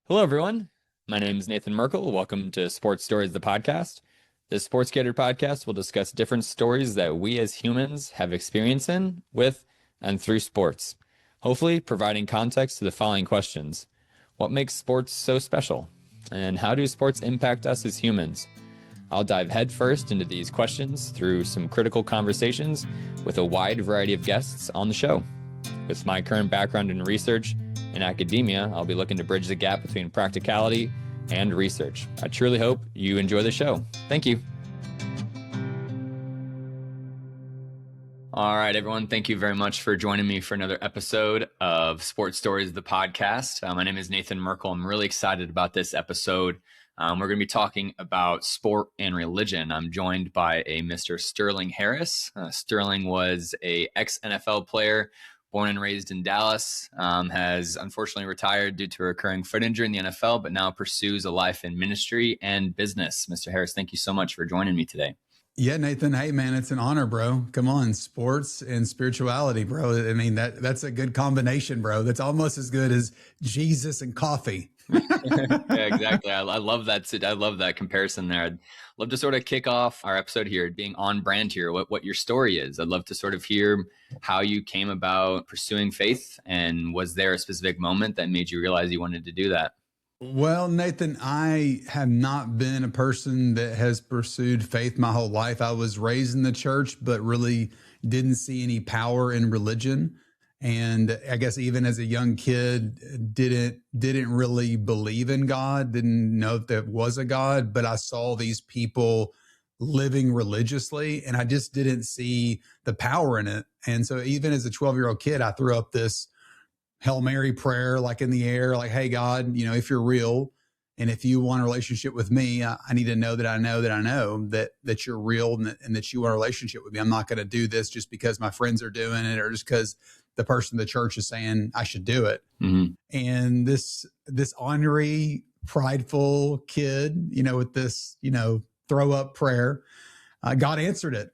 Hello, everyone. My name is Nathan Merkel. Welcome to Sports Stories, the podcast. This Sports Catered podcast will discuss different stories that we as humans have experience in, with, and through sports. Hopefully, providing context to the following questions. What makes sports so special? And how do sports impact us as humans? I'll dive headfirst into these questions through some critical conversations with a wide variety of guests on the show. With my current background in research and academia, I'll be looking to bridge the gap between practicality and research. I truly hope you enjoy the show. Thank you. All right, everyone. Thank you very much for joining me for another episode of Sports Stories, the podcast. My name is Nathan Merkel. I'm really excited about this episode. We're going to be talking about sport and religion. I'm joined by a Mr. Sterling Harris. Sterling was a ex-NFL player, born and raised in Dallas, has unfortunately retired due to a recurring foot injury in the NFL, but now pursues a life in ministry and business. Mr. Harris, thank you so much for joining me today. Yeah, Nathan. Hey, man, it's an honor, bro. Come on, sports and spirituality, bro. I mean, that's a good combination, bro. That's almost as good as Jesus and coffee. Yeah, exactly. I love that. I love that comparison there. I'd love to sort of kick off our episode here, being on brand here, what your story is. I'd love to sort of hear how you came about pursuing faith, and was there a specific moment that made you realize you wanted to do that? Well, Nathan, I have not been a person that has pursued faith my whole life. I was raised in the church, but really didn't see any power in religion. And I guess even as a young kid, didn't really believe in God, didn't know if there was a God, but I saw these people living religiously and I just didn't see the power in it. And so even as a 12-year-old kid, I threw up this Hail Mary prayer, like in the air, like, hey, God, if you're real and if you want a relationship with me, I need to know that I know that you're real and that you want a relationship with me. I'm not going to do this just because my friends are doing it or just because the person in the church is saying I should do it. Mm-hmm. And this ornery, prideful kid, with this, throw up prayer, God answered it.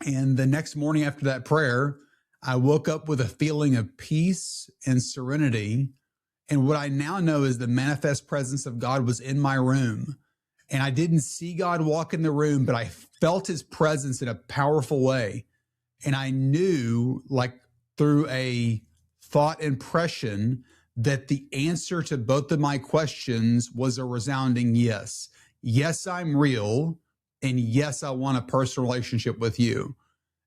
And the next morning after that prayer, I woke up with a feeling of peace and serenity. And what I now know is the manifest presence of God was in my room. And I didn't see God walk in the room, but I felt his presence in a powerful way. And I knew, like through a thought impression, that the answer to both of my questions was a resounding yes. Yes, I'm real. And yes, I want a personal relationship with you.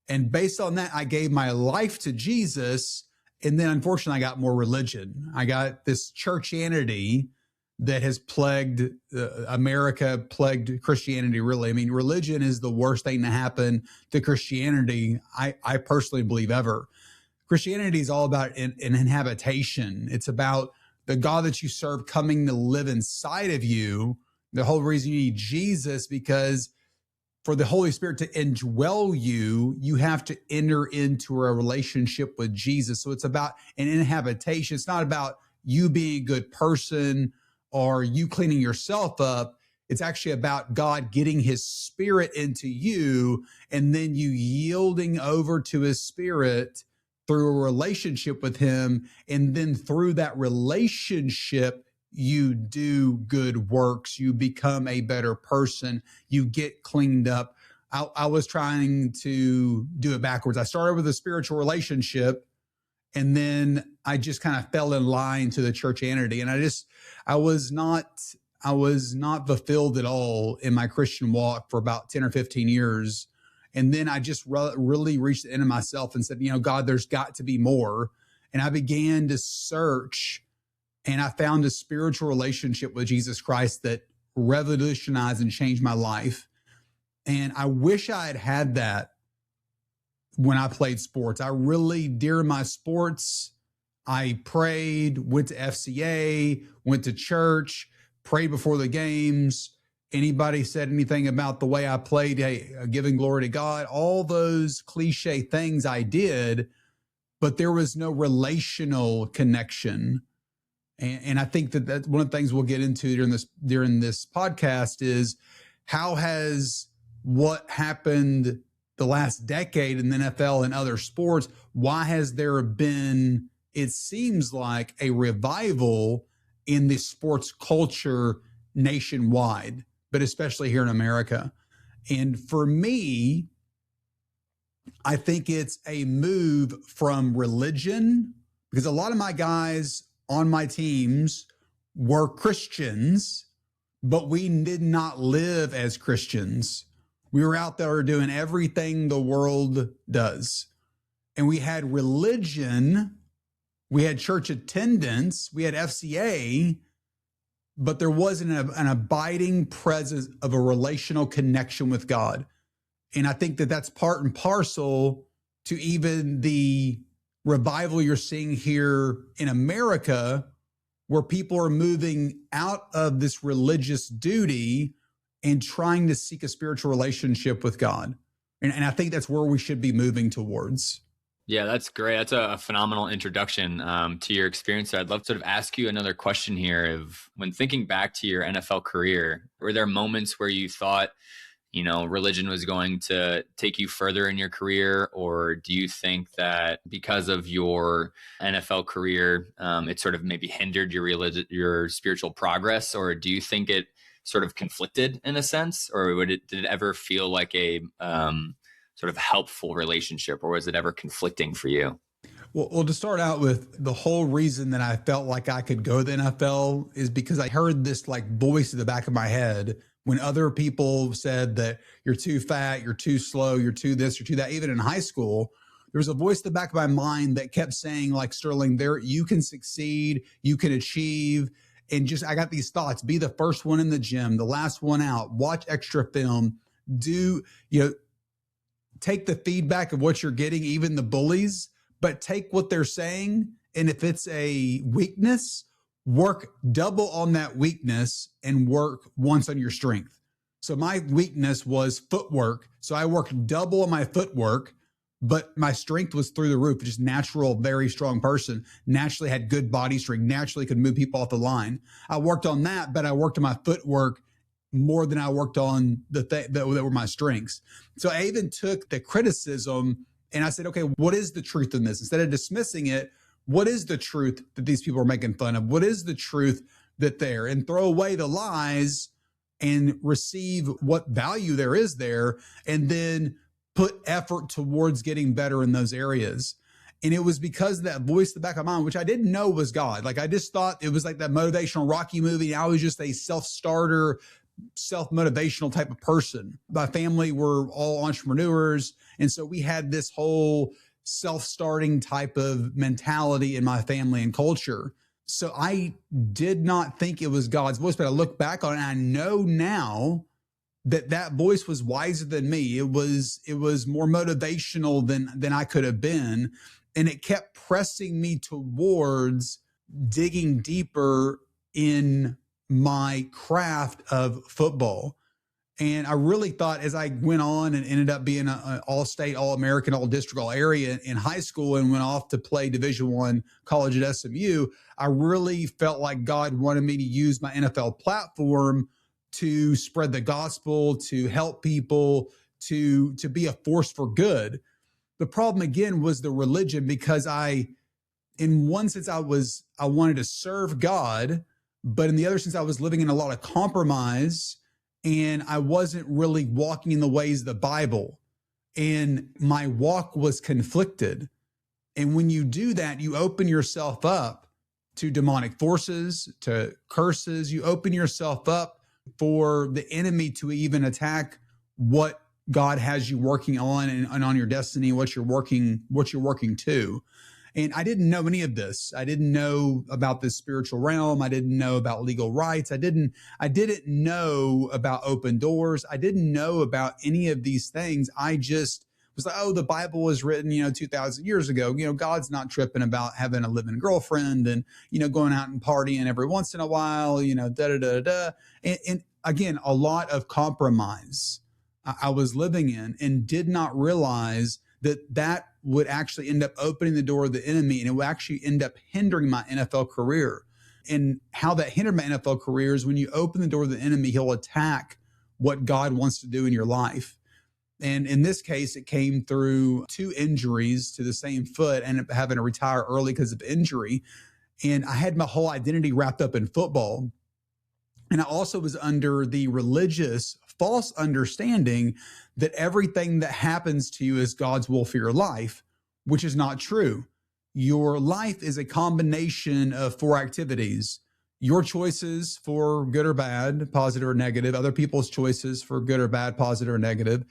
And based on that, I gave my life to Jesus. And then unfortunately, I got more religion. I got this churchianity that has plagued America, plagued Christianity, really. I mean, religion is the worst thing to happen to Christianity, I personally believe, ever. Christianity is all about an inhabitation. It's about the God that you serve coming to live inside of you. The whole reason you need Jesus, because for the Holy Spirit to indwell you, you have to enter into a relationship with Jesus. So it's about an inhabitation. It's not about you being a good person or you cleaning yourself up. It's actually about God getting his spirit into you and then you yielding over to his spirit through a relationship with him. And then through that relationship, you do good works, you become a better person, you get cleaned up. I was trying to do it backwards. I started with a spiritual relationship and then I just kind of fell in line to the churchianity. And I was not fulfilled at all in my Christian walk for about 10 or 15 years. And then I just really reached the end of myself and said, God, there's got to be more. And I began to search. And I found a spiritual relationship with Jesus Christ that revolutionized and changed my life. And I wish I had had that when I played sports. I really, during my sports, I prayed, went to FCA, went to church, prayed before the games. Anybody said anything about the way I played, hey, giving glory to God, all those cliche things I did, but there was no relational connection. And I think that that's one of the things we'll get into during this podcast is how has what happened the last decade in the NFL and other sports, why has there been, it seems like, a revival in the sports culture nationwide, but especially here in America. And for me, I think it's a move from religion, because a lot of my guys on my teams were Christians, but we did not live as Christians. We were out there doing everything the world does. And we had religion, we had church attendance, we had FCA, but there wasn't an abiding presence of a relational connection with God. And I think that that's part and parcel to even the revival you're seeing here in America, where people are moving out of this religious duty and trying to seek a spiritual relationship with God. And I think that's where we should be moving towards. Yeah, that's great. That's a phenomenal introduction to your experience. I'd love to sort of ask you another question here of, when thinking back to your NFL career, were there moments where you thought, religion was going to take you further in your career? Or do you think that because of your NFL career, it sort of maybe hindered your spiritual progress? Or do you think it sort of conflicted in a sense? Or did it ever feel like a sort of helpful relationship, or was it ever conflicting for you? Well, to start out with, the whole reason that I felt like I could go to the NFL is because I heard this like voice in the back of my head when other people said that you're too fat, you're too slow, you're too this, you're too that. Even in high school, there was a voice in the back of my mind that kept saying, like, Sterling, you can succeed, you can achieve. And just, I got these thoughts: be the first one in the gym, the last one out, watch extra film, take the feedback of what you're getting, even the bullies, but take what they're saying. And if it's a weakness, work double on that weakness and work once on your strength. So my weakness was footwork. So I worked double on my footwork, but my strength was through the roof. Just natural, very strong person, naturally had good body strength, naturally could move people off the line. I worked on that, but I worked on my footwork more than I worked on that were my strengths. So I even took the criticism and I said, okay, what is the truth in this? Instead of dismissing it, what is the truth that these people are making fun of? What is the truth that they're, and throw away the lies and receive what value there is there, and then put effort towards getting better in those areas. And it was because of that voice in the back of my mind, which I didn't know was God. Like, I just thought it was like that motivational Rocky movie. I was just a self-starter, self-motivational type of person. My family were all entrepreneurs. And so we had this whole self-starting type of mentality in my family and culture. So I did not think it was God's voice, but I look back on it and I know now that voice was wiser than me. It was more motivational than I could have been. And it kept pressing me towards digging deeper in my craft of football. And I really thought, as I went on and ended up being an all-state, all-American, all-district, all-area in high school, and went off to play Division I college at SMU, I really felt like God wanted me to use my NFL platform to spread the gospel, to help people, to be a force for good. The problem, again, was the religion, because in one sense, I wanted to serve God, but in the other sense, I was living in a lot of compromise, and I wasn't really walking in the ways of the Bible, and my walk was conflicted. And when you do that, you open yourself up to demonic forces, to curses. You open yourself up for the enemy to even attack what God has you working on and on your destiny, what you're working to. And I didn't know any of this. I didn't know about this spiritual realm. I didn't know about legal rights. I didn't know about open doors. I didn't know about any of these things. I just was like, oh, the Bible was written, 2,000 years ago. God's not tripping about having a living girlfriend and, going out and partying every once in a while, And again, a lot of compromise I was living in, and did not realize that would actually end up opening the door of the enemy, and it would actually end up hindering my NFL career. And how that hindered my NFL career is when you open the door of the enemy, he'll attack what God wants to do in your life. And in this case, it came through 2 injuries to the same foot, and having to retire early because of injury. And I had my whole identity wrapped up in football. And I also was under the religious false understanding that everything that happens to you is God's will for your life, which is not true. Your life is a combination of four activities: your choices for good or bad, positive or negative, other people's choices for good or bad, positive or negative,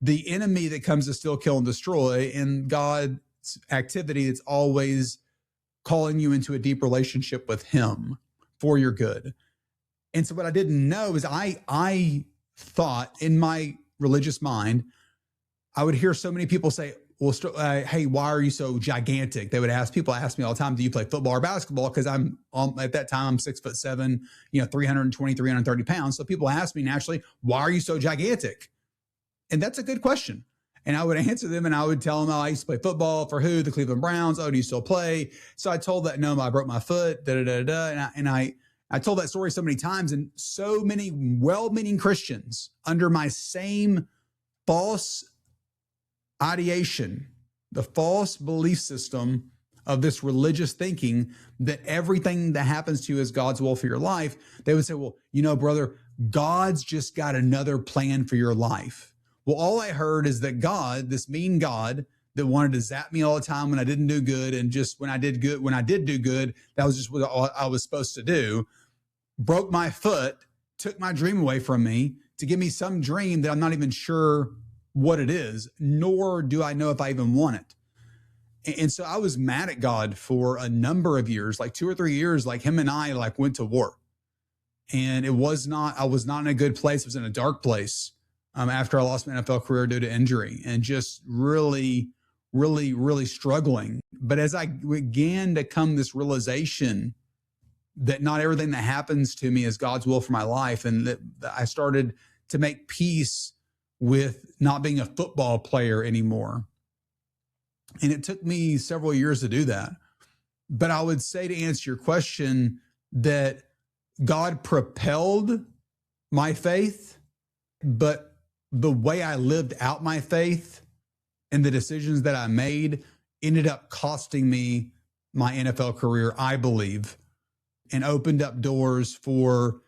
the enemy that comes to steal, kill, and destroy, and God's activity that's always calling you into a deep relationship with Him for your good. And so what I didn't know is I thought in my religious mind, I would hear so many people say, well, hey, why are you so gigantic? People ask me all the time, do you play football or basketball? Because at that time, I'm 6'7", 320, 330 pounds. So people ask me naturally, why are you so gigantic? And that's a good question. And I would answer them and I would tell them, oh, I used to play football for who? The Cleveland Browns. Oh, do you still play? So I told that, no, I broke my foot, And I told that story so many times, and so many well-meaning Christians under my same false ideation, the false belief system of this religious thinking that everything that happens to you is God's will for your life, they would say, well, brother, God's just got another plan for your life. Well, all I heard is that God, this mean God that wanted to zap me all the time when I didn't do good, and just when I did do good, that was just what I was supposed to do, broke my foot, took my dream away from me to give me some dream that I'm not even sure what it is, nor do I know if I even want it. And so I was mad at God for a number of years, like 2 or 3 years, like him and I went to war. And I was not in a good place. I was in a dark place after I lost my NFL career due to injury, and just really, really, really struggling. But as I began to come this realization that not everything that happens to me is God's will for my life, and that I started to make peace with not being a football player anymore. And it took me several years to do that. But I would say, to answer your question, that God propelled my faith, but the way I lived out my faith and the decisions that I made ended up costing me my NFL career, I believe, and opened up doors for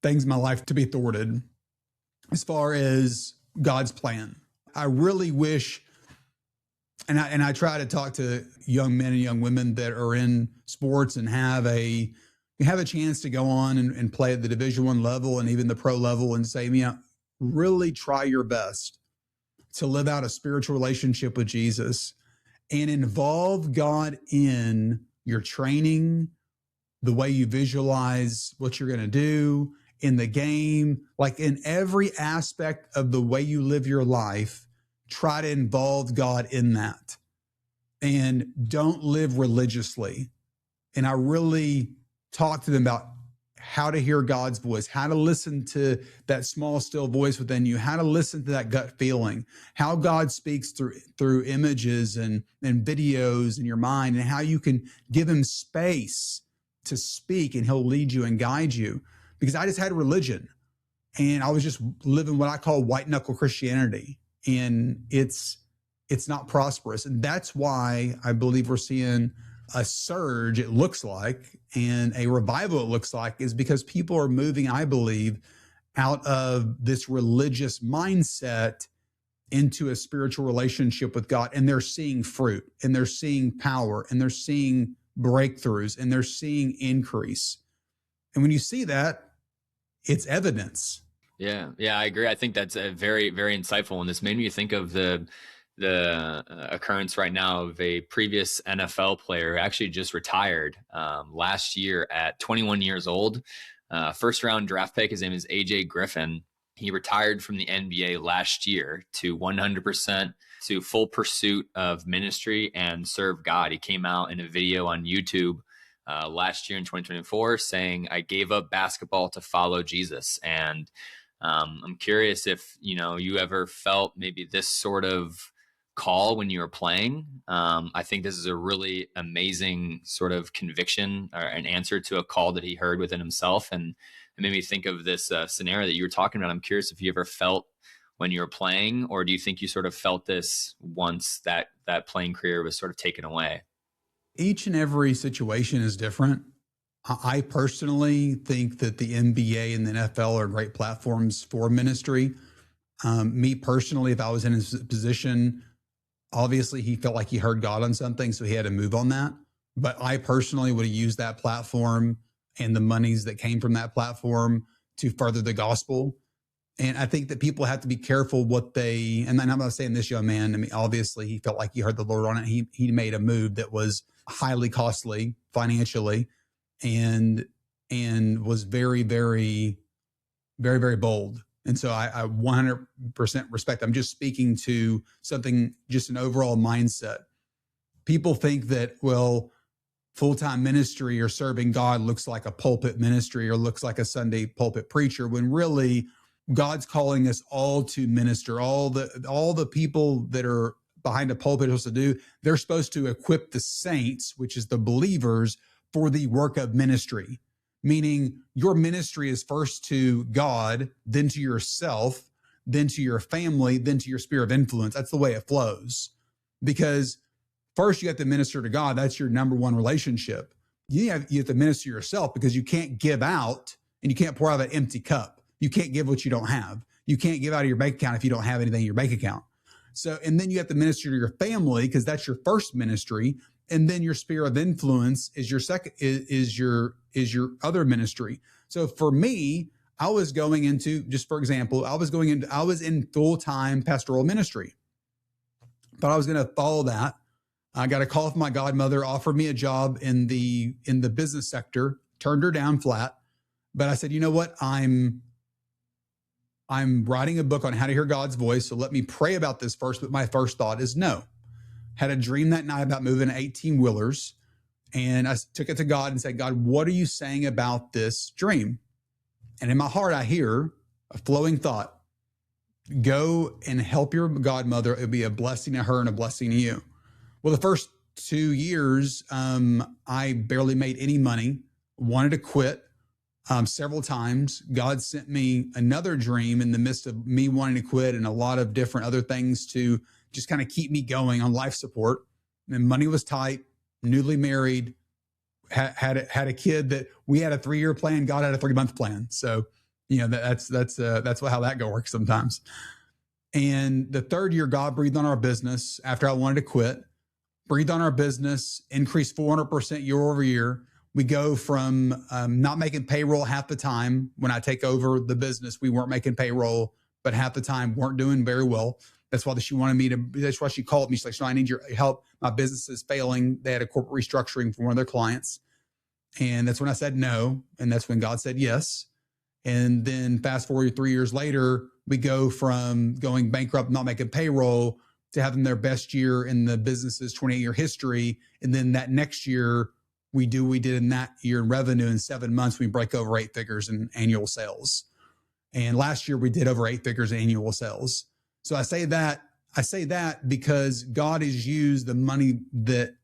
things in my life to be thwarted as far as God's plan. I really wish, and I try to talk to young men and young women that are in sports and have a chance to go on and play at the Division I level and even the pro level, and say, really try your best to live out a spiritual relationship with Jesus and involve God in your training, the way you visualize what you're going to do in the game, like in every aspect of the way you live your life. Try to involve God in that, and don't live religiously. And I really talk to them about how to hear God's voice, how to listen to that small, still voice within you, how to listen to that gut feeling, how God speaks through images and videos in your mind, and how you can give him space to speak, and he'll lead you and guide you. Because I just had religion, and I was just living what I call white knuckle Christianity, and it's not prosperous. And that's why I believe we're seeing a surge, it looks like, and a revival, it looks like, is because people are moving, I believe, out of this religious mindset into a spiritual relationship with God, and they're seeing fruit, and they're seeing power, and they're seeing breakthroughs, and they're seeing increase. And when you see that, it's evidence. Yeah, I agree. I think that's a very, very insightful. And this made me think of the occurrence right now of a previous NFL player who actually just retired last year at 21 years old. First round draft pick. His name is AJ Griffin. He retired from the NBA last year to 100% to full pursuit of ministry and serve God. He came out in a video on YouTube last year in 2024 saying, I gave up basketball to follow Jesus. And I'm curious if, you ever felt maybe this sort of call when you were playing. I think this is a really amazing sort of conviction or an answer to a call that he heard within himself. And it made me think of this scenario that you were talking about. I'm curious if you ever felt when you were playing, or do you think you sort of felt this once that playing career was sort of taken away? Each and every situation is different. I personally think that the NBA and the NFL are great platforms for ministry. Me personally, if I was in his position, obviously he felt like he heard God on something, so he had to move on that. But I personally would have used that platform and the monies that came from that platform to further the gospel. And I think that people have to be careful what they, and I'm not saying this young man, I mean, obviously he felt like he heard the Lord on it. He made a move that was highly costly financially and was very, very, very, very bold. And so I 100% respect. I'm just speaking to something, just an overall mindset. People think that, well, full-time ministry or serving God looks like a pulpit ministry or looks like a Sunday pulpit preacher, when really God's calling us all to minister. All the people that are behind a pulpit are supposed to do, they're supposed to equip the saints, which is the believers, for the work of ministry. Meaning your ministry is first to God, then to yourself, then to your family, then to your sphere of influence. That's the way it flows. Because first you have to minister to God. That's your number one relationship. You have to minister to yourself, because you can't give out and you can't pour out of an empty cup. You can't give what you don't have. You can't give out of your bank account if you don't have anything in your bank account. So, and then you have to minister to your family, because that's your first ministry. And then your sphere of influence is your second, is your other ministry. So for me, I was going into, just for example, I was in full-time pastoral ministry, but I was going to follow that. I got a call from my godmother, offered me a job in the business sector, turned her down flat. But I said, you know what? I'm writing a book on how to hear God's voice. So let me pray about this first. But my first thought is no. Had a dream that night about moving 18 wheelers. And I took it to God and said, God, what are you saying about this dream? And in my heart, I hear a flowing thought: go and help your godmother. It'll be a blessing to her and a blessing to you. Well, the first 2 years, I barely made any money, wanted to quit several times. God sent me another dream in the midst of me wanting to quit, and a lot of different other things to just kind of keep me going on life support. And money was tight, newly married, had a kid that we had a 3-year plan. God had a 3-month plan. So, that's how that works sometimes. And the third year, God breathed on our business after I wanted to quit, breathed on our business, increased 400% year over year. We go from not making payroll half the time. When I take over the business, we weren't making payroll, but half the time weren't doing very well. That's why that's why she called me. She's like, I need your help. My business is failing. They had a corporate restructuring for one of their clients. And that's when I said no. And that's when God said yes. And then fast forward 3 years later, we go from going bankrupt, not making payroll, to having their best year in the business's 28-year history. And then that next year, we did in that year in revenue. In 7 months, we break over 8 figures in annual sales. And last year we did over 8 figures in annual sales. So I say that because God has used the money that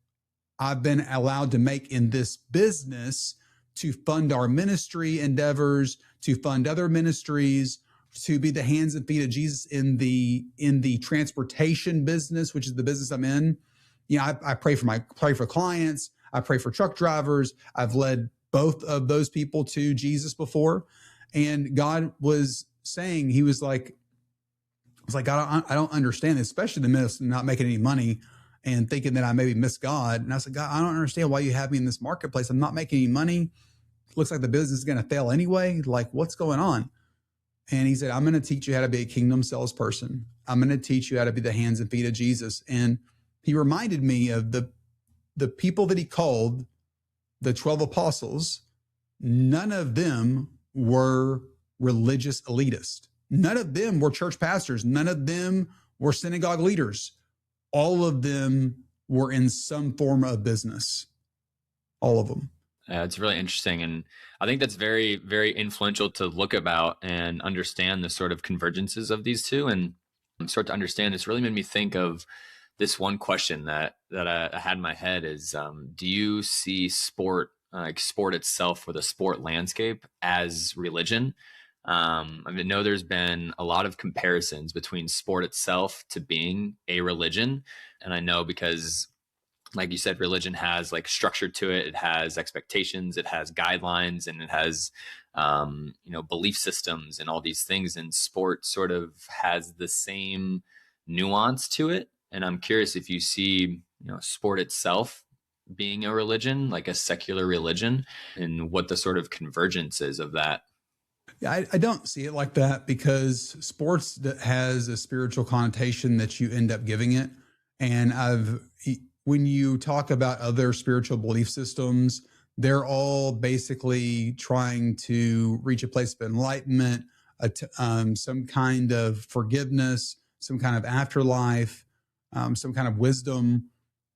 I've been allowed to make in this business to fund our ministry endeavors, to fund other ministries, to be the hands and feet of Jesus in the transportation business, which is the business I'm in. I pray for clients. I pray for truck drivers. I've led both of those people to Jesus before. And God was saying, he was like, God, I don't understand this, especially the midst of not making any money and thinking that I maybe miss God. And I said, God, I don't understand why you have me in this marketplace. I'm not making any money. Looks like the business is going to fail anyway. Like, what's going on? And he said, I'm going to teach you how to be a kingdom salesperson. I'm going to teach you how to be the hands and feet of Jesus. And he reminded me of the people that he called, the 12 apostles. None of them were religious elitists. None of them were church pastors. None of them were synagogue leaders. All of them were in some form of business. All of them. It's really interesting. And I think that's very, very influential to look about and understand the sort of convergences of these two and start to understand. This really made me think of this one question that I had in my head is, do you see sport, sport itself or the sport landscape as religion? I know there's been a lot of comparisons between sport itself to being a religion. And I know because like you said, religion has like structure to it. It has expectations, it has guidelines, and it has, belief systems and all these things. And sport sort of has the same nuance to it. And I'm curious if you see, sport itself being a religion, like a secular religion, and what the sort of convergence is of that. Yeah, I don't see it like that because sports has a spiritual connotation that you end up giving it. And when you talk about other spiritual belief systems, they're all basically trying to reach a place of enlightenment, some kind of forgiveness, some kind of afterlife, some kind of wisdom.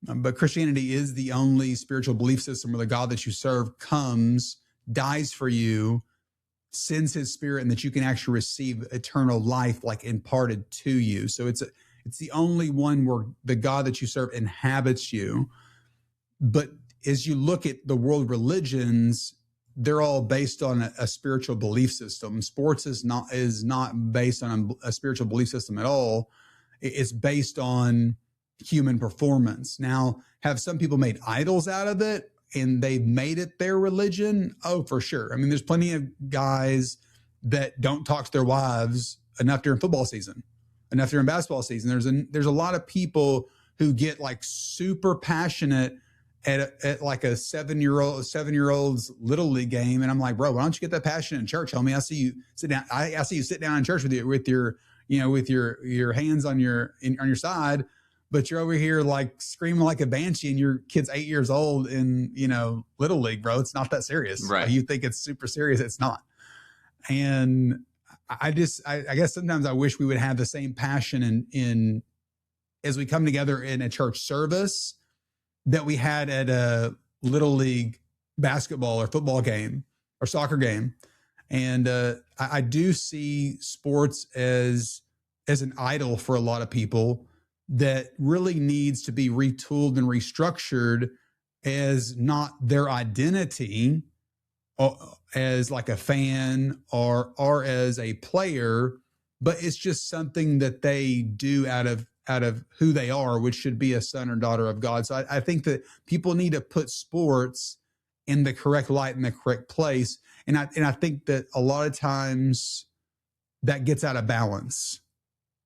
But Christianity is the only spiritual belief system where the God that you serve comes, dies for you, sends his spirit, and that you can actually receive eternal life like imparted to you. So it's the only one where the God that you serve inhabits you. But as you look at the world religions, they're all based on a spiritual belief system. Sports is not based on a spiritual belief system at all. It's based on human performance. Now, have some people made idols out of it and they've made it their religion? Oh, for sure. I mean, there's plenty of guys that don't talk to their wives enough during football season, enough during basketball season. There's a lot of people who get like super passionate at like a seven-year-old's little league game, and I'm like, bro, why don't you get that passion in church? Homie, I see you sit down. I see you sit down in church with your hands on your side, but you're over here like screaming like a banshee, and your kid's 8 years old in little league, bro. It's not that serious. Right. You think it's super serious? It's not. And I guess sometimes I wish we would have the same passion in as we come together in a church service that we had at a little league basketball or football game or soccer game. And I do see sports as an idol for a lot of people that really needs to be retooled and restructured as not their identity as like a fan or as a player, but it's just something that they do out of who they are, which should be a son or daughter of God. So I think that people need to put sports in the correct light, in the correct place. And I think that a lot of times that gets out of balance.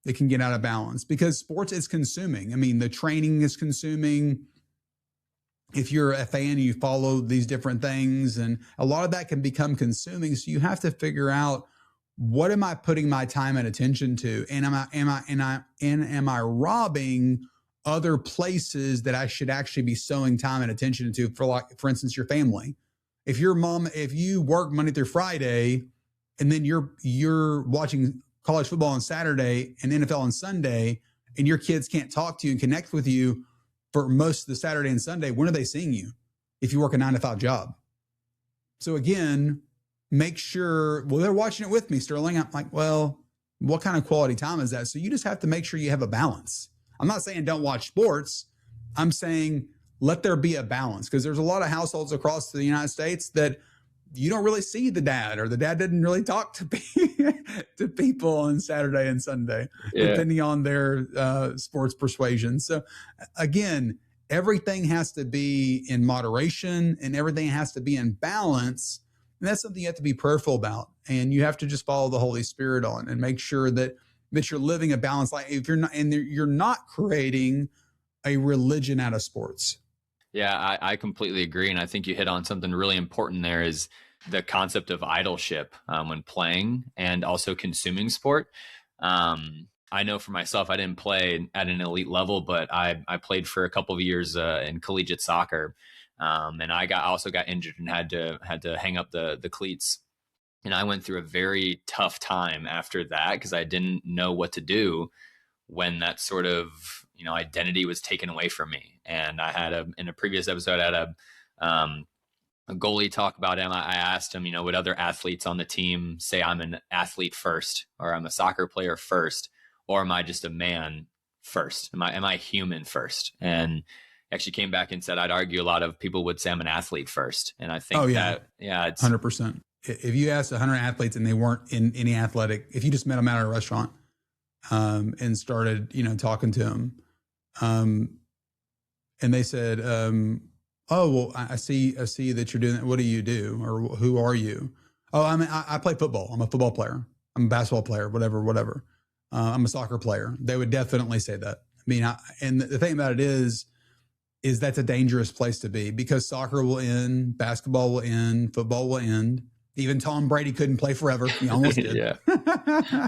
It can get out of balance because sports is consuming. I mean, the training is consuming. If you're a fan, you follow these different things, and a lot of that can become consuming. So you have to figure out, what am I putting my time and attention to? And am I robbing other places that I should actually be sowing time and attention to, for instance, your family? If you work Monday through Friday and then you're watching college football on Saturday and NFL on Sunday, and your kids can't talk to you and connect with you for most of the Saturday and Sunday, when are they seeing you if you work a 9-to-5 job? So again, make sure, well, they're watching it with me, Sterling. I'm like, well, what kind of quality time is that? So you just have to make sure you have a balance. I'm not saying don't watch sports. I'm saying let there be a balance, because there's a lot of households across the United States that you don't really see the dad, or the dad didn't really talk to people on Saturday and Sunday, depending on their sports persuasion. So again, everything has to be in moderation and everything has to be in balance. And that's something you have to be prayerful about. And you have to just follow the Holy Spirit on and make sure that you're living a balanced life. If you're not creating a religion out of sports. Yeah, I completely agree. And I think you hit on something really important there, is the concept of idolship when playing and also consuming sport. I know for myself, I didn't play at an elite level, but I played for a couple of years in collegiate soccer. And I also got injured and had to hang up the cleats. And I went through a very tough time after that, because I didn't know what to do when that sort of identity was taken away from me. And I had in a previous episode, I had a goalie talk about him. I asked him, would other athletes on the team say I'm an athlete first, or I'm a soccer player first, or am I just a man first? Am I human first? And actually came back and said, I'd argue a lot of people would say I'm an athlete first. And I think it's 100%. If you asked 100 athletes and they weren't in any athletic, if you just met them out at a restaurant and started, talking to them, And they said, oh, well, I see that you're doing that. What do you do? Or who are you? Oh, I play football. I'm a football player. I'm a basketball player, whatever. I'm a soccer player. They would definitely say that. I mean, and the thing about it is that's a dangerous place to be, because soccer will end, basketball will end, football will end. Even Tom Brady couldn't play forever. He almost did. Yeah,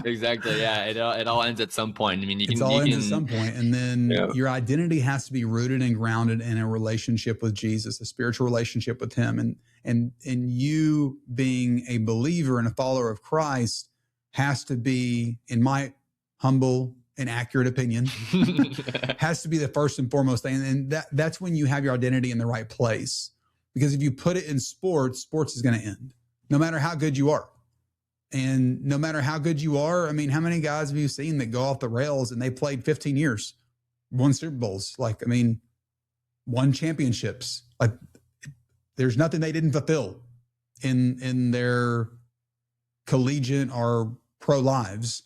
exactly. Yeah, it all ends at some point. I mean, ends at some point, and then your identity has to be rooted and grounded in a relationship with Jesus, a spiritual relationship with Him, and you being a believer and a follower of Christ has to be, in my humble and accurate opinion, has to be the first and foremost thing, and that's when you have your identity in the right place. Because if you put it in sports is going to end. No matter how good you are. And no matter how good you are, I mean, how many guys have you seen that go off the rails and they played 15 years, won Super Bowls, won championships? Like, there's nothing they didn't fulfill in their collegiate or pro lives,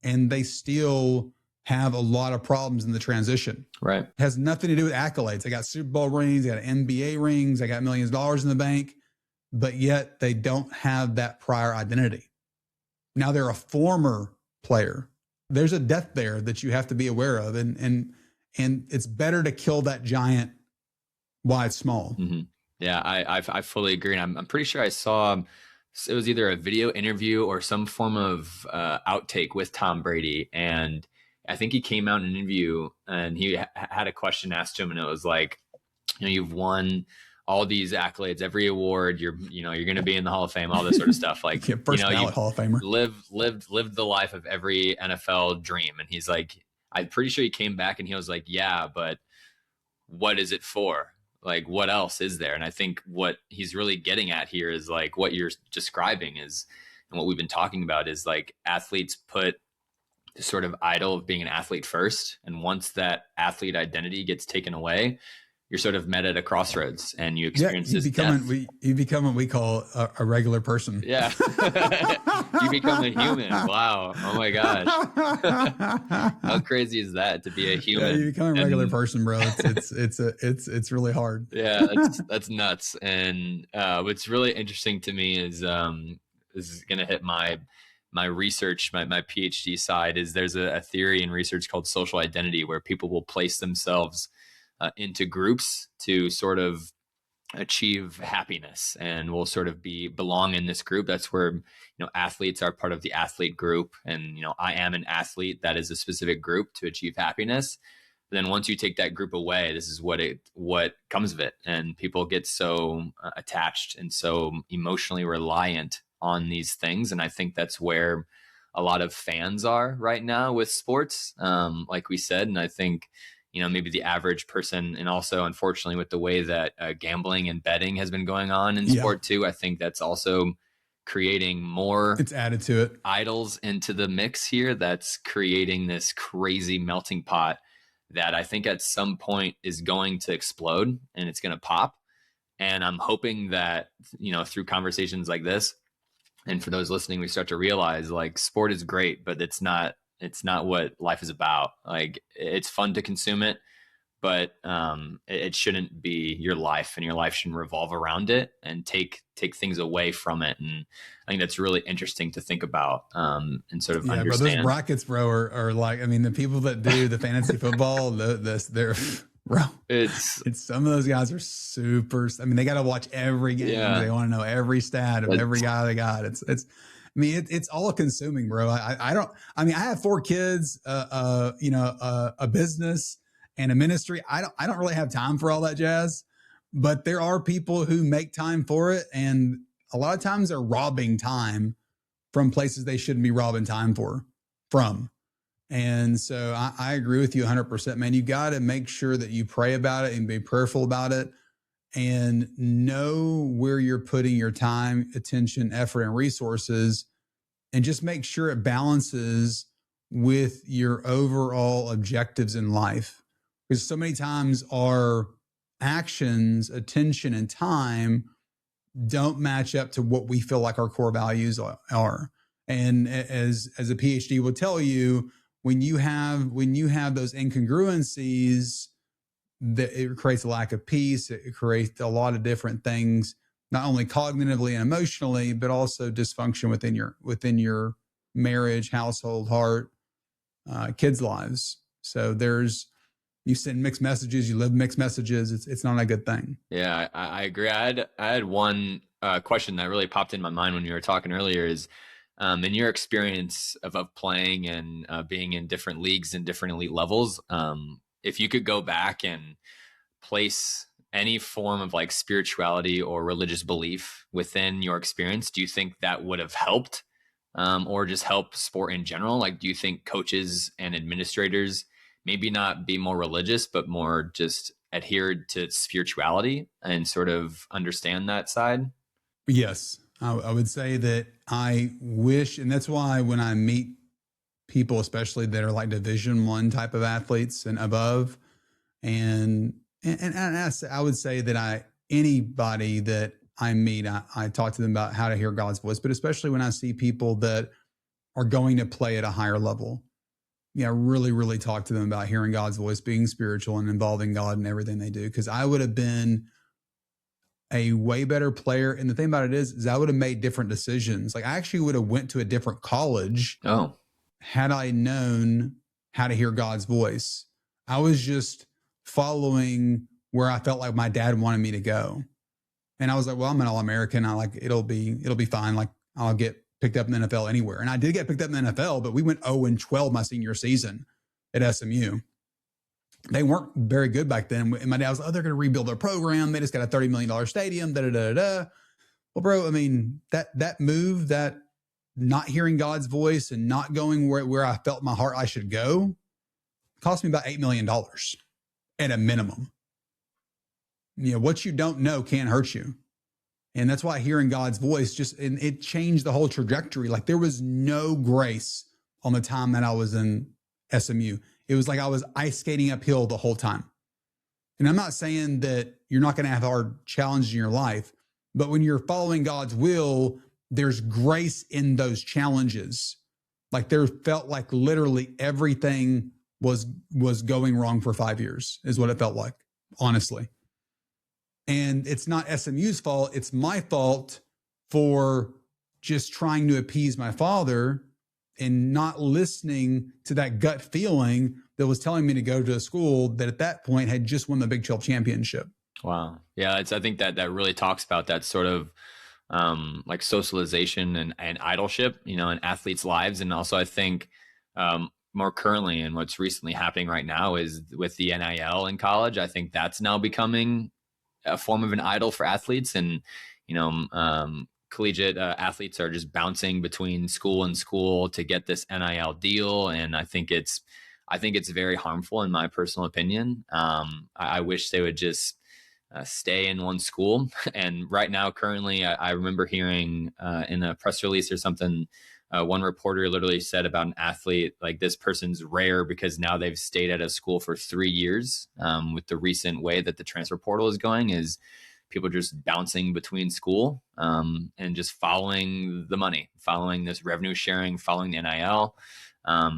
and they still have a lot of problems in the transition. Right. It has nothing to do with accolades. They got Super Bowl rings, they got NBA rings, they got millions of dollars in the bank, but yet they don't have that prior identity. Now they're a former player. There's a death there that you have to be aware of. And it's better to kill that giant while it's small. Mm-hmm. Yeah, I fully agree. And I'm pretty sure I saw, it was either a video interview or some form of outtake with Tom Brady. And I think he came out in an interview and he had a question asked to him, and it was like, you've won all these accolades, every award, you're going to be in the Hall of Fame, all this sort of stuff. Like, first ballot Hall of Famer. Lived the life of every NFL dream. And he's like, I'm pretty sure he came back and he was like, yeah, but what is it for? Like, what else is there? And I think what he's really getting at here is like what you're describing is, and what we've been talking about is like athletes put this sort of idol of being an athlete first. And once that athlete identity gets taken away, you're sort of met at a crossroads and you experience this death. You become what we call a regular person. Yeah. You become a human. Wow. Oh my gosh. How crazy is that, to be a human? Yeah, you become a regular person, bro. It's really hard. Yeah, that's nuts. And what's really interesting to me is this is going to hit my research, my PhD side, is there's a theory in research called social identity, where people will place themselves into groups to sort of achieve happiness, and will sort of belong in this group. That's where, athletes are part of the athlete group. And, I am an athlete. That is a specific group to achieve happiness. But then once you take that group away, this is what comes of it. And people get so attached and so emotionally reliant on these things. And I think that's where a lot of fans are right now with sports, like we said. And I think, maybe the average person, and also, unfortunately, with the way that gambling and betting has been going on in sport too, I think that's also creating more. It's added to it. Idols into the mix here. That's creating this crazy melting pot that I think at some point is going to explode and it's going to pop. And I'm hoping that, through conversations like this, and for those listening, we start to realize like sport is great, but it's not what life is about. Like, it's fun to consume it, but it shouldn't be your life, and your life shouldn't revolve around it and take things away from it. And I think that's really interesting to think about and sort of understand. But those brackets, bro, are like, I mean, the people that do the fantasy football, they're bro. It's some of those guys are super. I mean, they got to watch every game. Yeah. They want to know every stat of every guy they got. It's all consuming, bro. I have 4 kids, a business and a ministry. I don't really have time for all that jazz, but there are people who make time for it. And a lot of times they're robbing time from places they shouldn't be robbing time from. And so I agree with you 100%, man. You got to make sure that you pray about it and be prayerful about it, and know where you're putting your time, attention, effort, and resources, and just make sure it balances with your overall objectives in life. Because so many times our actions, attention, and time don't match up to what we feel like our core values are. And as a PhD will tell you, when you have those incongruencies, it creates a lack of peace. It creates a lot of different things, not only cognitively and emotionally, but also dysfunction within your marriage, household, heart, kids' lives. So you send mixed messages, you live mixed messages. It's not a good thing. Yeah, I agree. I had one question that really popped in my mind when you were talking earlier is, in your experience of playing and being in different leagues and different elite levels, if you could go back and place any form of like spirituality or religious belief within your experience, do you think that would have helped, or just help sport in general? Like, do you think coaches and administrators maybe not be more religious, but more just adhered to spirituality and sort of understand that side? Yes, I would say that I wish, and that's why when I meet people, especially that are like Division I type of athletes and above, and I would say that anybody that I meet, I talk to them about how to hear God's voice, but especially when I see people that are going to play at a higher level. Yeah, really, really talk to them about hearing God's voice, being spiritual, and involving God in everything they do. Because I would have been a way better player. And the thing about it is I would have made different decisions. Like I actually would have went to a different college had I known how to hear God's voice. I was just following where I felt like my dad wanted me to go. And I was like, well, I'm an All-American. It'll be fine. Like I'll get picked up in the NFL anywhere. And I did get picked up in the NFL, but we went 0-12 my senior season at SMU. They weren't very good back then. And my dad was like, oh, they're going to rebuild their program. They just got a $30 million stadium, Well, bro, I mean, that move, that not hearing God's voice and not going where I felt in my heart I should go, cost me about $8 million at a minimum. What you don't know can hurt you. And that's why hearing God's voice and it changed the whole trajectory. Like there was no grace on the time that I was in SMU. It was like I was ice skating uphill the whole time. And I'm not saying that you're not going to have hard challenges in your life, but when you're following God's will, there's grace in those challenges. Like there felt like literally everything was going wrong for 5 years is what it felt like, honestly. And it's not SMU's fault. It's my fault for just trying to appease my father and not listening to that gut feeling that was telling me to go to a school that at that point had just won the Big 12 championship. Wow. Yeah. I think that really talks about that sort of like socialization and idolship, in athletes' lives. And also I think more currently and what's recently happening right now is with the NIL in college. I think that's now becoming a form of an idol for athletes, and collegiate athletes are just bouncing between school and school to get this NIL deal, and I think it's very harmful in my personal opinion. I wish they would just stay in one school. And right now, currently, I remember hearing in a press release or something, one reporter literally said about an athlete, like this person's rare because now they've stayed at a school for 3 years. With the recent way that the transfer portal is going, is people just bouncing between school and just following the money, following this revenue sharing, following the NIL. I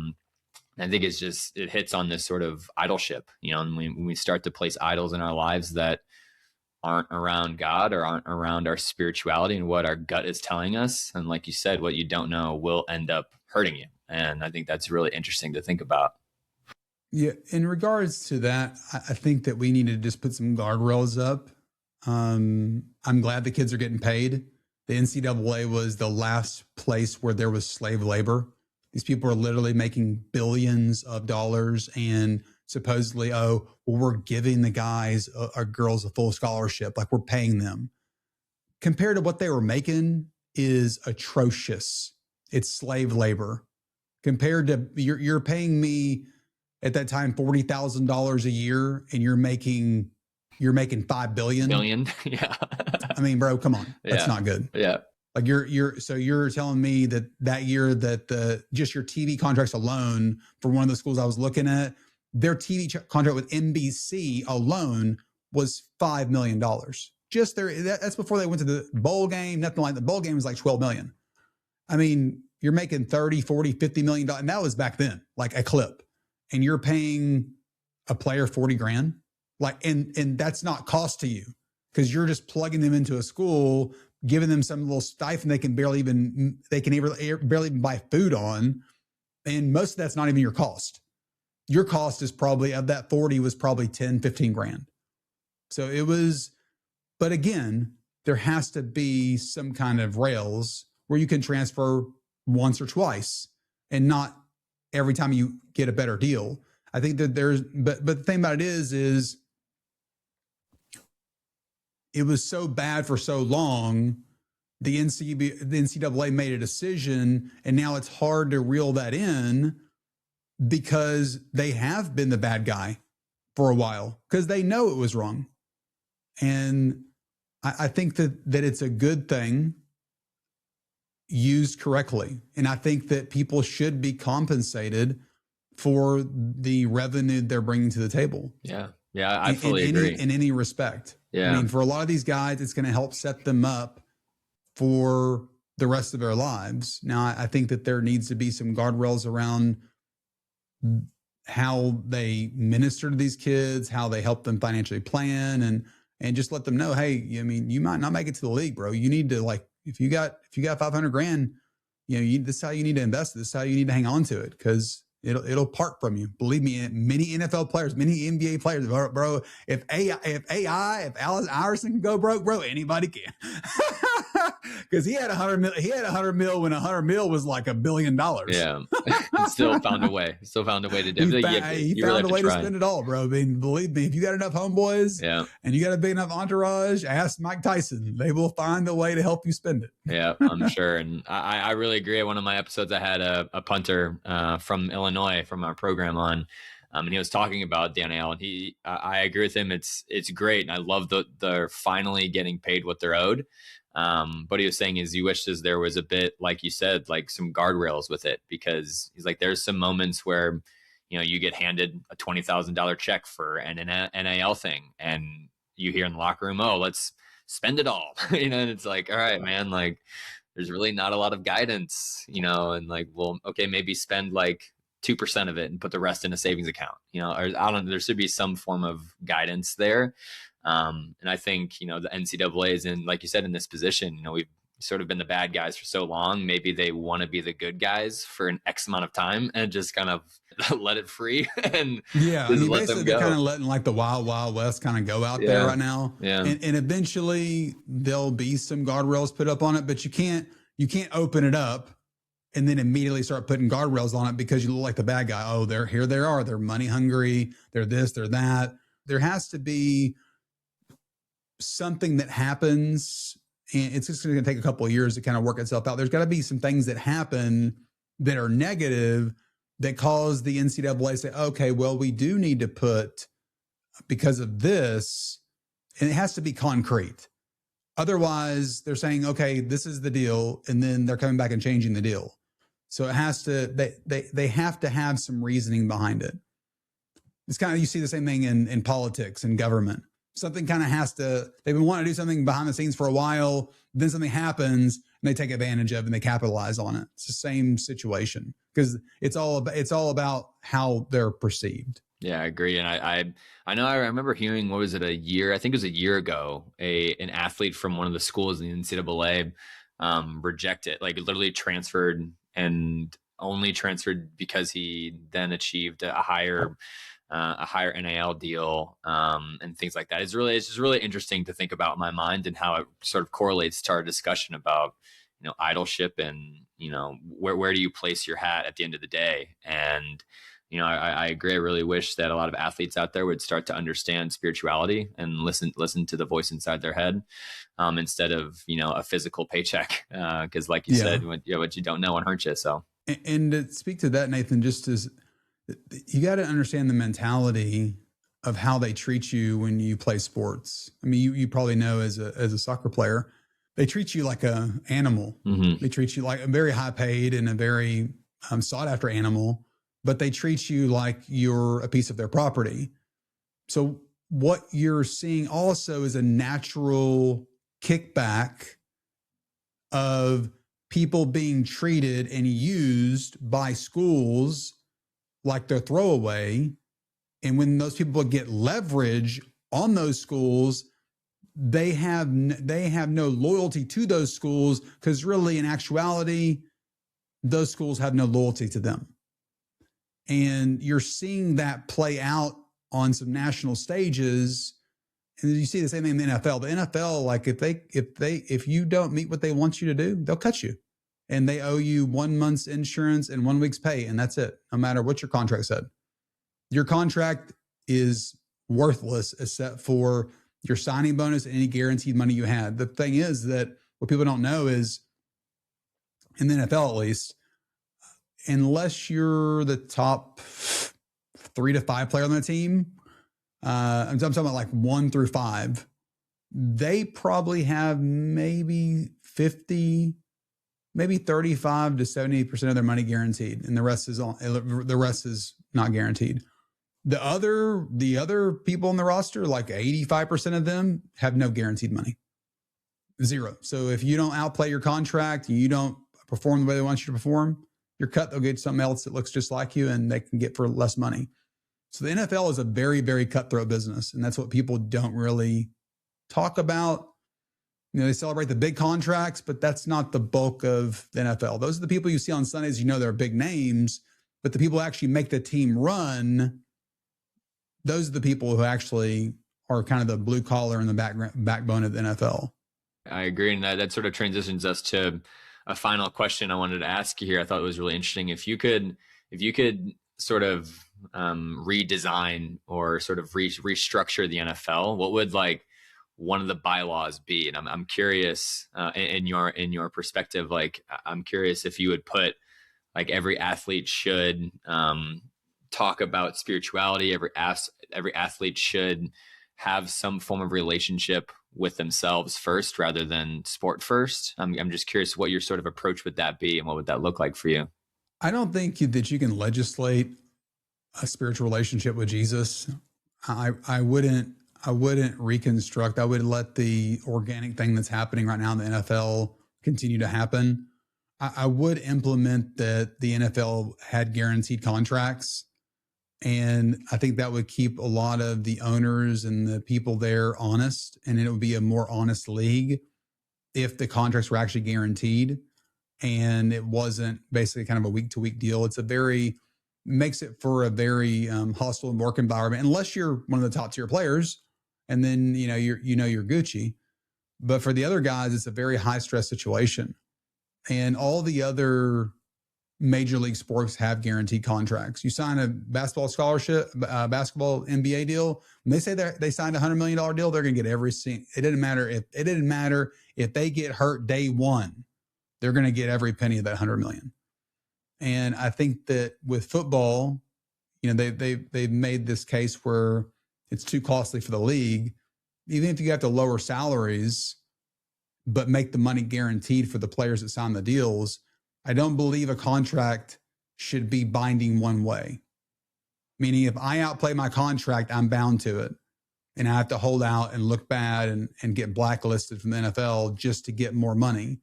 think it hits on this sort of idolship, and when we start to place idols in our lives that aren't around God or aren't around our spirituality and what our gut is telling us. And like you said, what you don't know will end up hurting you. And I think that's really interesting to think about. Yeah. In regards to that, I think that we need to just put some guardrails up. I'm glad the kids are getting paid. The NCAA was the last place where there was slave labor. These people are literally making billions of dollars, and supposedly, we're giving the guys or girls a full scholarship, like we're paying them. Compared to what they were making is atrocious. It's slave labor. Compared to you're paying me at that time $40,000 a year, and you're making $5 billion. Yeah. I mean, bro, come on, that's not good. Yeah. Like you're telling me that year that just your TV contracts alone for one of the schools I was looking at, their TV contract with NBC alone was $5 million. Just that's before they went to the bowl game. Nothing like the bowl game was like $12 million. I mean, you're making 30, 40, $50 million. And that was back then, like a clip. And you're paying a player $40,000. Like, and that's not cost to you because you're just plugging them into a school, giving them some little stipend they can barely even buy food on. And most of that's not even your cost. Your cost is probably, of that 40, was probably 10, 15 grand. So it was, but again, there has to be some kind of rails where you can transfer once or twice and not every time you get a better deal. I think that but the thing about it is it was so bad for so long. The NCAA made a decision, and now it's hard to reel that in because they have been the bad guy for a while because they know it was wrong. And I think that it's a good thing used correctly. And I think that people should be compensated for the revenue they're bringing to the table. Yeah. Yeah, I fully agree. In any respect. Yeah. I mean, for a lot of these guys, it's going to help set them up for the rest of their lives. Now, I think that there needs to be some guardrails around how they minister to these kids, how they help them financially plan, and just let them know, hey, I mean, you might not make it to the league, bro. You need to, like, if you got 500 grand, this is how you need to invest. This is how you need to hang on to it because it'll part from you. Believe me, many NFL players, many NBA players, bro. If Allen Iverson can go broke, bro, anybody can. Because he had 100 mil. He had 100 mil when 100 mil was like $1 billion. Yeah, still found a way. Still found a way to do it. He found a way to spend it all, bro. I mean, believe me, if you got enough homeboys, and you got a big enough entourage, ask Mike Tyson. They will find a way to help you spend it. Yeah, I'm sure. And I really agree. One of my episodes, I had a punter from Illinois from our program on. And he was talking about the NIL, and I agree with him. It's great, and I love they're finally getting paid what they're owed. But he was saying he wishes there was a bit, like you said, like some guardrails with it, because he's like, there's some moments where, you get handed a $20,000 check for an NIL thing, and you hear in the locker room, oh, let's spend it all, and it's like, all right, man, like there's really not a lot of guidance, and like, well, okay, maybe spend like 2% of it and put the rest in a savings account, or I don't know, there should be some form of guidance there. And I think, the NCAA is in, like you said, in this position, we've sort of been the bad guys for so long. Maybe they want to be the good guys for an X amount of time and just kind of let it free. And yeah, I mean, basically they're kind of letting like the wild, wild west kind of go out there right now. Yeah. And eventually there'll be some guardrails put up on it, but you can't open it up and then immediately start putting guardrails on it because you look like the bad guy. Oh, they're money hungry. They're this, they're that. There has to be something that happens, and it's just going to take a couple of years to kind of work itself out. There's got to be some things that happen that are negative that cause the NCAA to say, okay, well, we do need to put, because of this, and it has to be concrete. Otherwise, they're saying, okay, this is the deal, and then they're coming back and changing the deal. So it has to, they have to have some reasoning behind it. It's kind of, you see the same thing in politics and government. Something kind of has to, they've been wanting to do something behind the scenes for a while, then something happens and they take advantage of it and they capitalize on it. It's the same situation because it's all about how they're perceived. Yeah, I agree. And I know I remember hearing, what was it, a year ago, an athlete from one of the schools in the NCAA reject it, like literally transferred, and only transferred because he then achieved a higher NIL deal, and things like that. It's just really interesting to think about in my mind and how it sort of correlates to our discussion about, idolship and, where do you place your hat at the end of the day? And, I agree. I really wish that a lot of athletes out there would start to understand spirituality and listen to the voice inside their head, instead of, a physical paycheck. Cause like you said, what you don't know won't hurt you. So, and to speak to that, Nathan, just as, you got to understand the mentality of how they treat you when you play sports. I mean, you probably know as a soccer player, they treat you like an animal. Mm-hmm. They treat you like a very high paid and a very sought after animal, but they treat you like you're a piece of their property. So what you're seeing also is a natural kickback of people being treated and used by schools like their throwaway, And when those people get leverage on those schools, they have no loyalty to those schools, because really, in actuality, those schools have no loyalty to them. And you're seeing that play out on some national stages. And you see the same thing in the NFL. The NFL, like if you don't meet what they want you to do, they'll cut you. And they owe you 1 month's insurance and 1 week's pay. And that's it. No matter what your contract said. Your contract is worthless except for your signing bonus and any guaranteed money you had. The thing is that what people don't know is, in the NFL at least, unless you're the top 3 to 5 player on the team, I'm talking about like 1 through 5, they probably have maybe 50, maybe 35 to 70% of their money guaranteed, and the rest is not guaranteed. The other people on the roster, like 85% of them, have no guaranteed money. Zero. So if you don't outplay your contract, you don't perform the way they want you to perform, you're cut. They'll get something else that looks just like you, and they can get for less money. So the NFL is a very, very cutthroat business, and that's what people don't really talk about. You know, they celebrate the big contracts, but that's not the bulk of the NFL. Those are the people you see on Sundays. You know, they're big names, but the people who actually make the team run, those are the people who actually are kind of the blue collar and the backbone of the NFL. I agree. And that sort of transitions us to a final question I wanted to ask you here. I thought it was really interesting. If you could sort of redesign or sort of restructure the NFL, what would like one of the bylaws be? And I'm curious in your perspective, like I'm curious if you would put like every athlete should talk about spirituality. Every athlete should have some form of relationship with themselves first rather than sport first. I'm just curious what your sort of approach would that be, and what would that look like for you? I don't think that you can legislate a spiritual relationship with Jesus. I wouldn't reconstruct. I would let the organic thing that's happening right now in the NFL continue to happen. I would implement that the NFL had guaranteed contracts. And I think that would keep a lot of the owners and the people there honest. And it would be a more honest league if the contracts were actually guaranteed and it wasn't basically kind of a week to week deal. Makes it for a very hostile work environment, unless you're one of the top tier players, and then you're Gucci. But for the other guys, it's a very high stress situation, and all the other major league sports have guaranteed contracts. You sign a basketball scholarship, basketball NBA deal. When they say that they signed $100 million deal, they're going to get every cent. It didn't matter if they get hurt day one, they're going to get every penny of that $100 million. And I think that with football, they've made this case where it's too costly for the league. Even if you have to lower salaries, but make the money guaranteed for the players that sign the deals, I don't believe a contract should be binding one way. Meaning if I outplay my contract, I'm bound to it. And I have to hold out and look bad and get blacklisted from the NFL just to get more money.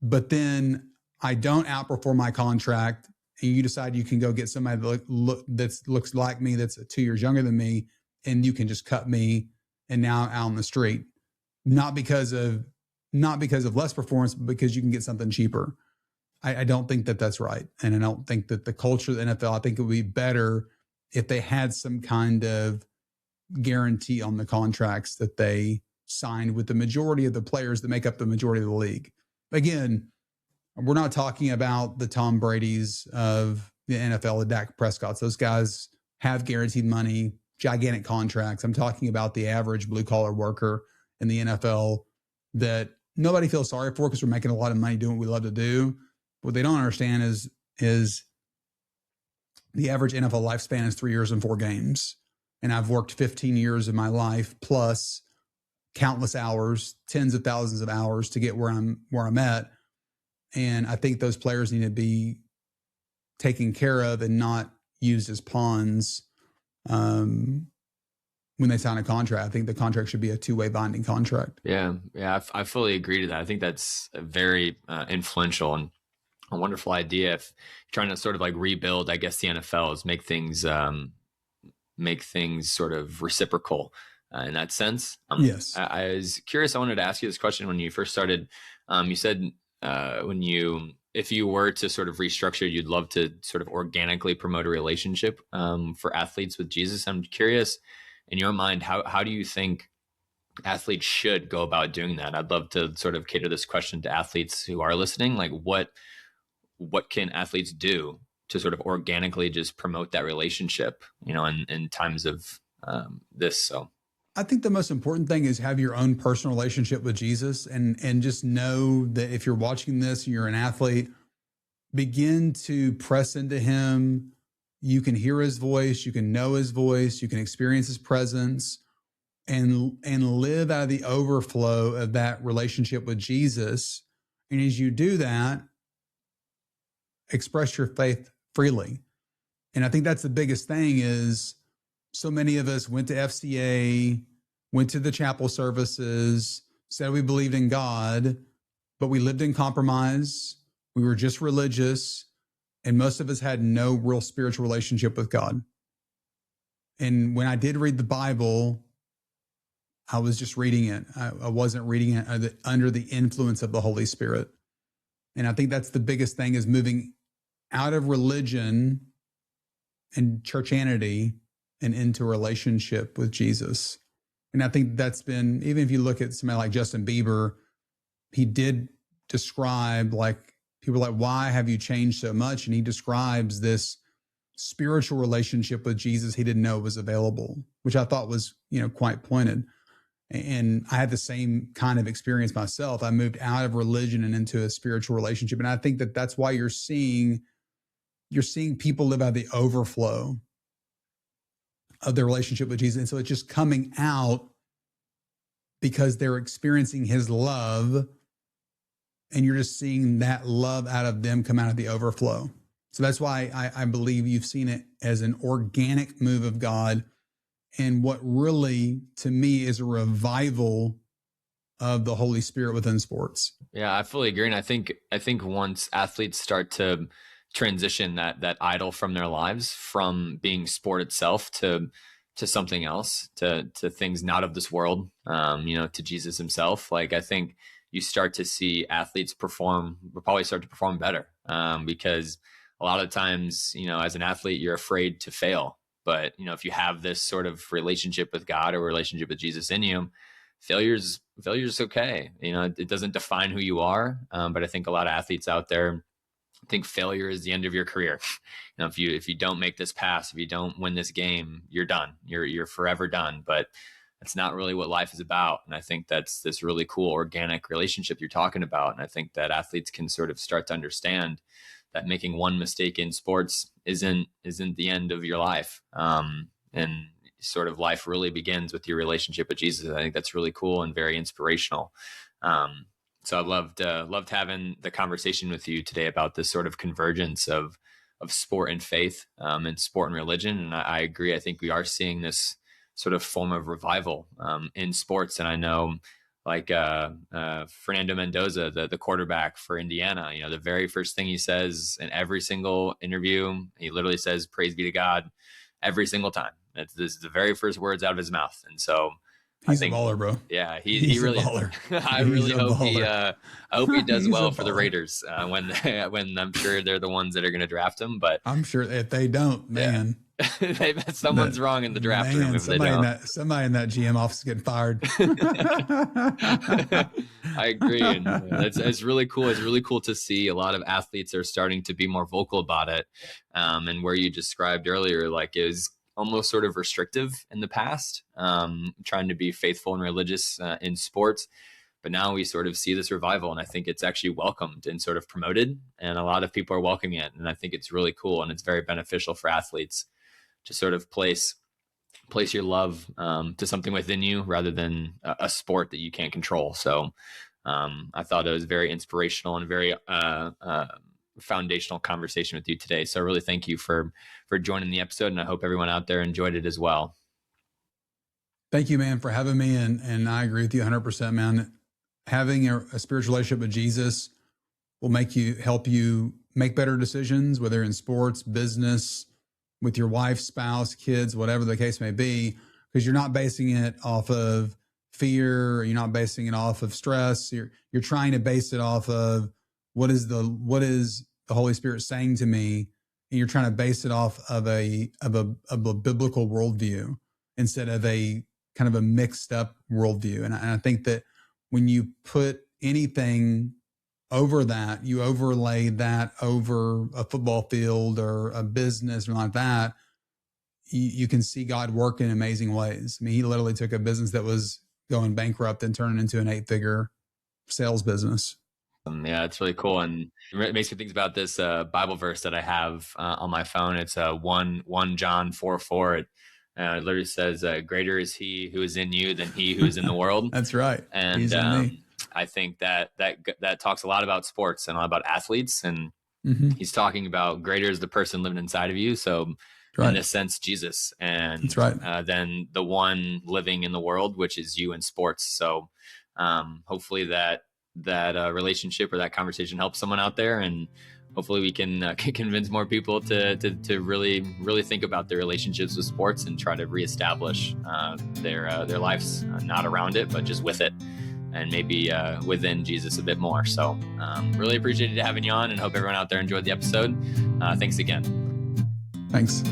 But then I don't outperform my contract, and you decide you can go get somebody that looks like me, that's 2 years younger than me, and you can just cut me, and now I'm out on the street. Not because of less performance, but because you can get something cheaper. I don't think that that's right. And I don't think that the culture of the NFL, I think it would be better if they had some kind of guarantee on the contracts that they signed with the majority of the players that make up the majority of the league. Again, we're not talking about the Tom Brady's of the NFL, the Dak Prescott's. Those guys have guaranteed money, gigantic contracts. I'm talking about the average blue collar worker in the NFL that nobody feels sorry for because we're making a lot of money doing what we love to do. What they don't understand is the average NFL lifespan is 3 years and 4 games. And I've worked 15 years of my life plus countless hours, tens of thousands of hours to get where I'm at. And I think those players need to be taken care of and not used as pawns when they sign a contract. I think the contract should be a two-way binding contract. Yeah, I fully agree to that. I think that's a very influential and a wonderful idea. If you're trying to sort of like rebuild, I guess, the NFL, is make things make things sort of reciprocal in that sense. Yes. I was curious. I wanted to ask you this question when you first started. You said if you were to sort of restructure, you'd love to sort of organically promote a relationship for athletes with Jesus. I'm curious, in your mind, how do you think athletes should go about doing that? I'd love to sort of cater this question to athletes who are listening. Like, what can athletes do to sort of organically just promote that relationship, in times of this? So I think the most important thing is have your own personal relationship with Jesus, and just know that if you're watching this and you're an athlete, begin to press into him. You can hear his voice, you can know his voice, you can experience his presence, and live out of the overflow of that relationship with Jesus. And as you do that, express your faith freely. And I think that's the biggest thing is so many of us went to FCA, went to the chapel services, said we believed in God, but we lived in compromise. We were just religious, and most of us had no real spiritual relationship with God. And when I did read the Bible, I was just reading it. I wasn't reading it under the influence of the Holy Spirit. And I think that's the biggest thing is moving out of religion and churchianity and into a relationship with Jesus. And I think that's been, even if you look at somebody like Justin Bieber, he did describe, like, people are like, why have you changed so much? And he describes this spiritual relationship with Jesus he didn't know was available, which I thought was, quite pointed. And I had the same kind of experience myself. I moved out of religion and into a spiritual relationship. And I think that that's why you're seeing people live out of the overflow of their relationship with Jesus. And so it's just coming out because they're experiencing his love, and you're just seeing that love out of them come out of the overflow. So that's why I believe you've seen it as an organic move of God, and what really, to me, is a revival of the Holy Spirit within sports. Yeah, I fully agree. And I think once athletes start to transition that idol from their lives, from being sport itself to something else, to things not of this world, to Jesus himself, like, I think you start to see athletes probably start to perform better, because a lot of times, as an athlete, you're afraid to fail. But, if you have this sort of relationship with God or relationship with Jesus in you, failure's okay. It doesn't define who you are. But I think a lot of athletes out there think failure is the end of your career. If you don't make this pass, if you don't win this game, you're done. You're forever done. But that's not really what life is about. And I think that's this really cool organic relationship you're talking about. And I think that athletes can sort of start to understand that making one mistake in sports isn't the end of your life. And sort of life really begins with your relationship with Jesus. I think that's really cool and very inspirational. So I loved having the conversation with you today about this sort of convergence of sport and faith, and sport and religion. And I agree. I think we are seeing this sort of form of revival in sports. And I know, like, Fernando Mendoza, the quarterback for Indiana, the very first thing he says in every single interview, he literally says, "Praise be to God," every single time. This is the very first words out of his mouth. And so he's a baller, bro. Yeah, he really is. I really hope he does well for the Raiders when I'm sure they're the ones that are going to draft him. But I'm sure if they don't, man. Someone's wrong in the draft room. Somebody in that GM office is getting fired. I agree. And it's really cool. It's really cool to see a lot of athletes are starting to be more vocal about it. And where you described earlier, like, it was almost sort of restrictive in the past, trying to be faithful and religious in sports. But now we sort of see this revival, and I think it's actually welcomed and sort of promoted, and a lot of people are welcoming it. And I think it's really cool, and it's very beneficial for athletes to sort of place your love to something within you rather than a sport that you can't control. So I thought it was very inspirational and very foundational conversation with you today. So I really thank you for joining the episode, and I hope everyone out there enjoyed it as well. Thank you, man, for having me. And I agree with you 100%, man. Having a spiritual relationship with Jesus will help you make better decisions, whether in sports, business, with your wife, spouse, kids, whatever the case may be, because you're not basing it off of fear, or you're not basing it off of stress. You're trying to base it off of what is the Holy Spirit saying to me, and you're trying to base it off of a biblical worldview instead of a kind of a mixed up worldview. And I think that when you put anything over that, you overlay that over a football field or a business or like that, you can see God work in amazing ways. I mean, he literally took a business that was going bankrupt and turned it into an 8-figure sales business. Yeah, it's really cool. And it makes me think about this Bible verse that I have on my phone. It's 1 John 4:4. It literally says, greater is he who is in you than he who is in the world. That's right. And He's in me. I think that talks a lot about sports and a lot about athletes. And he's talking about greater is the person living inside of you. So in this sense, Jesus. And that's right. Then the one living in the world, which is you in sports. So hopefully that relationship or that conversation helps someone out there, and hopefully we can convince more people to really think about their relationships with sports and try to reestablish their lives, not around it, but just with it, and maybe within Jesus a bit more. So really appreciated having you on, and hope everyone out there enjoyed the episode. Thanks again. Thanks.